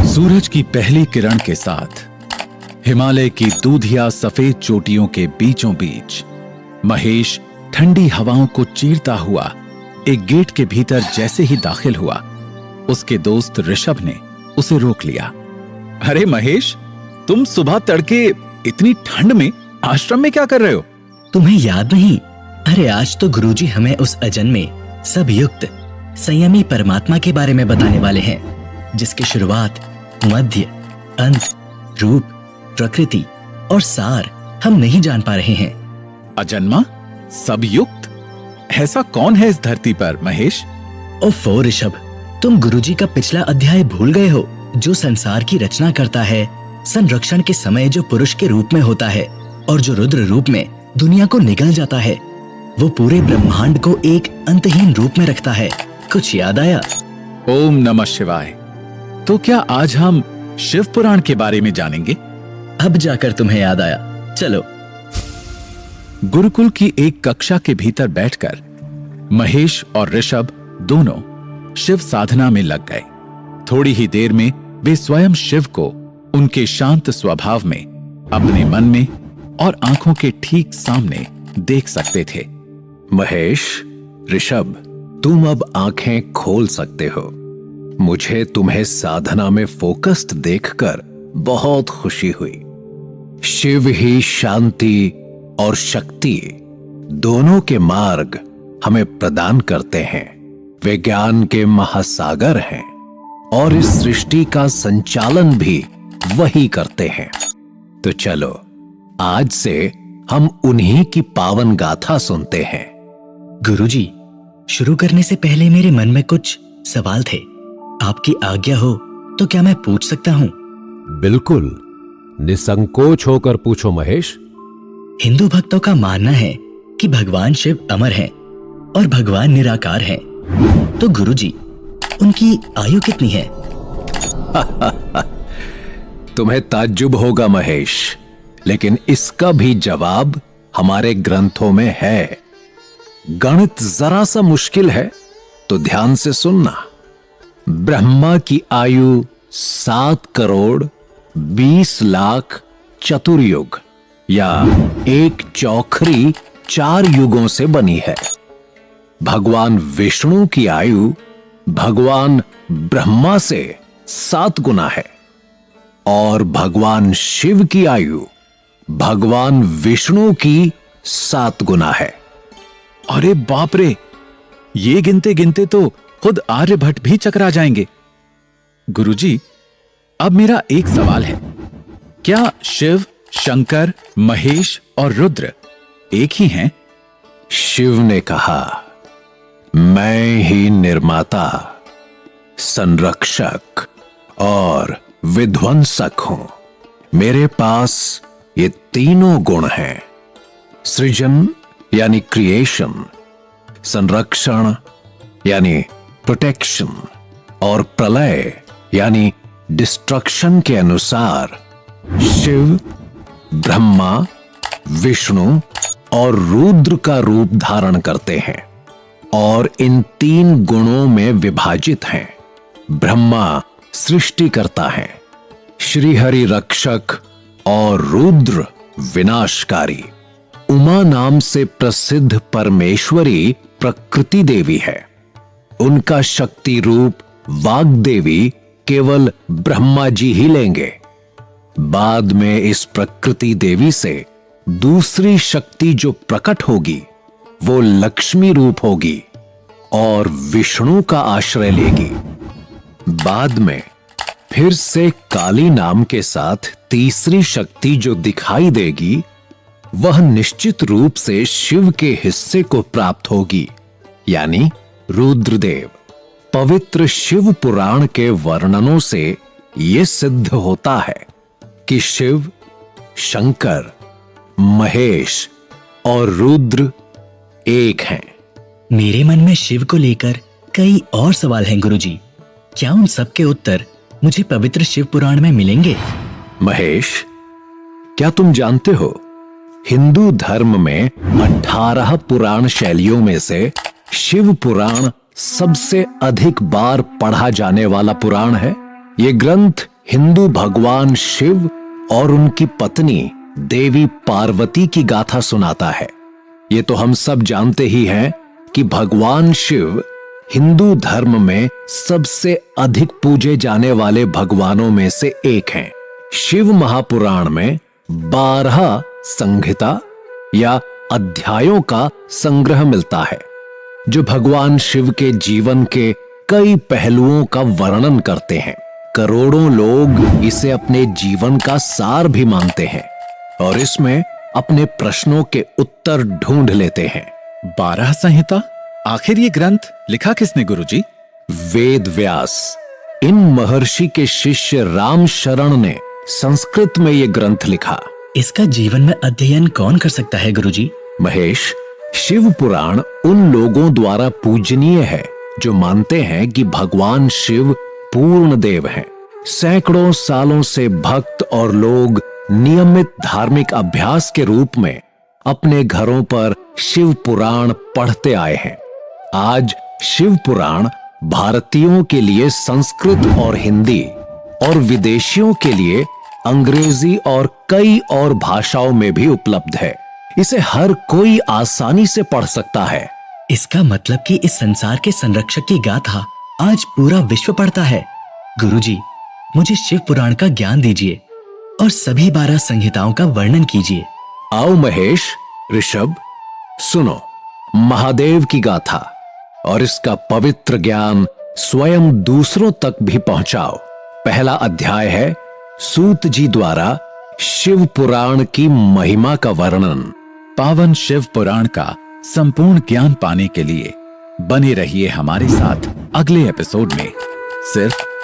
सूरज की पहली किरण के साथ हिमालय की दूधिया सफेद चोटियों के बीचों बीच महेश ठंडी हवाओं को चीरता हुआ एक गेट के भीतर जैसे ही दाखिल हुआ, उसके दोस्त ऋषभ ने उसे रोक लिया। अरे महेश, तुम सुबह तड़के इतनी ठंड में आश्रम में क्या कर रहे हो? तुम्हें याद नहीं? अरे आज तो गुरुजी हमें उस अजन्मे, सब युक्त, संयमी परमात्मा के बारे में बताने वाले हैं, जिसकी शुरुआत, मध्य, अंत, रूप, प्रकृति और सार हम नहीं जान पा रहे हैं। अजन्मा, सब युक्त? ऐसा कौन है इस धरती पर महेश? ओफो ऋषभ, तुम गुरुजी का पिछला अध्याय भूल गए हो, जो संसार की रचना करता है, संरक्षण के समय जो पुरुष के रूप में होता है और जो रुद्र रूप में दुनिया को निगल जाता है, वो पूरे ब्रह्मांड को एक अंतहीन रूप में रखता है। कुछ याद आया? ओम नमः शिवाय। तो क्या आज हम शिव पुराण के बारे में जानेंगे? अब जाकर तुम्हें याद आया। चलो। गुरुकुल की एक कक्षा के भीतर बैठकर महेश और ऋषभ दोनों शिव साधना में लग गए। थोड़ी ही देर में वे स्वयं शिव को उनके शांत स्वभाव में, अपने मन में और आंखों के ठीक सामने देख सकते थे। महेश, ऋषभ, तुम अब आंखें खोल सकते हो। मुझे तुम्हें साधना में फोकस्ड देखकर बहुत खुशी हुई। शिव ही शांति और शक्ति दोनों के मार्ग हमें प्रदान करते हैं। वे ज्ञान के महासागर हैं और इस सृष्टि का संचालन भी वही करते हैं। तो चलो आज से हम उन्हीं की पावन गाथा सुनते हैं। गुरुजी, शुरू करने से पहले मेरे मन में कुछ सवाल थे। आपकी आज्ञा हो तो क्या मैं पूछ सकता हूँ? बिल्कुल, निसंकोच होकर पूछो महेश। हिंदू भक्तों का मानना है कि भगवान शिव अमर हैं और भगवान निराकार हैं। तो गुरुजी, उनकी आयु कितनी है? तुम्हें ताज्जुब होगा महेश, लेकिन इसका भी जवाब हमारे ग्रंथों में है। गणित जरा सा मुश्किल है, तो ध्यान से सुनना। ब्रह्मा की आयु 7 करोड़ 20 लाख चतुर्युग या 1 चौखरी 4 युगों से बनी है। भगवान विष्णु की आयु भगवान ब्रह्मा से 7 गुना है और भगवान शिव की आयु भगवान विष्णु की 7 गुना है। अरे बाप रे, ये गिनते गिनते तो खुद आर्यभट्ट भी चकरा जाएंगे। गुरुजी, अब मेरा एक सवाल है, क्या शिव, शंकर, महेश और रुद्र एक ही हैं? शिव ने कहा, मैं ही निर्माता, संरक्षक और विध्वंसक हूं। मेरे पास ये तीनों गुण हैं। सृजन यानी क्रिएशन, संरक्षण यानी प्रोटेक्शन और प्रलय यानी डिस्ट्रक्शन के अनुसार शिव, ब्रह्मा, विष्णु और रुद्र का रूप धारण करते हैं और इन 3 गुणों में विभाजित हैं। ब्रह्मा सृष्टि करता है, श्रीहरि रक्षक और रुद्र विनाशकारी। उमा नाम से प्रसिद्ध परमेश्वरी प्रकृति देवी है। उनका शक्ति रूप वाग्देवी केवल ब्रह्मा जी ही लेंगे। बाद में इस प्रकृति देवी से दूसरी शक्ति जो प्रकट होगी वो लक्ष्मी रूप होगी और विष्णु का आश्रय लेगी। बाद में फिर से काली नाम के साथ तीसरी शक्ति जो दिखाई देगी वह निश्चित रूप से शिव के हिस्से को प्राप्त होगी, यानी रुद्रदेव। पवित्र शिव पुराण के वर्णनों से यह सिद्ध होता है कि शिव, शंकर, महेश और रुद्र एक हैं। मेरे मन में शिव को लेकर कई और सवाल हैं गुरुजी। क्या उन सब के उत्तर मुझे पवित्र शिव पुराण में मिलेंगे? महेश, क्या तुम जानते हो, हिंदू धर्म में 18 पुराण शैलियों में से शिव पुराण सबसे अधिक बार पढ़ा जाने वाला पुराण है। ये ग्रंथ हिंदू भगवान शिव और उनकी पत्नी देवी पार्वती की गाथा सुनाता है। ये तो हम सब जानते ही हैं कि भगवान शिव हिंदू धर्म में सबसे अधिक पूजे जाने वाले भगवानों में से एक हैं। शिव महापुराण में 12 संहिता या अध्यायों का संग्रह मिलता है जो भगवान शिव के जीवन के कई पहलुओं का वर्णन करते हैं। करोड़ों लोग इसे अपने जीवन का सार भी मानते हैं और इसमें अपने प्रश्नों के उत्तर ढूंढ लेते हैं। 12 संहिता? आखिर ये ग्रंथ लिखा किसने गुरुजी? वेद व्यास। इन महर्षि के शिष्य राम शरण ने संस्कृत में ये ग्रंथ लिखा। इसका जीवन में अध्ययन कौन कर सकता है गुरुजी? महेश, शिव पुराण उन लोगों द्वारा पूजनीय है जो मानते हैं कि भगवान शिव पूर्ण देव हैं। सैकड़ों सालों से भक्त और लोग नियमित धार्मिक अभ्यास के रूप में अपने घरों पर शिव पुराण पढ़ते आए हैं। आज शिव पुराण भारतीयों के लिए संस्कृत और हिंदी और विदेशियों के लिए अंग्रेजी और कई और भाषाओं में भी उपलब्ध है। इसे हर कोई आसानी से पढ़ सकता है। इसका मतलब कि इस संसार के संरक्षक की गाथा आज पूरा विश्व पढ़ता है। गुरुजी, मुझे शिव पुराण का ज्ञान दीजिए और सभी 12 संहिताओं का वर्णन कीजिए। आओ महेश, ऋषभ, सुनो महादेव की गाथा और इसका पवित्र ज्ञान स्वयं दूसरों तक भी पहुंचाओ। पहला अध्याय है सूत जी द्वारा शिव पुराण की महिमा का वर्णन। पावन शिव पुराण का संपूर्ण ज्ञान पाने के लिए बने रहिए हमारे साथ अगले एपिसोड में, सिर्फ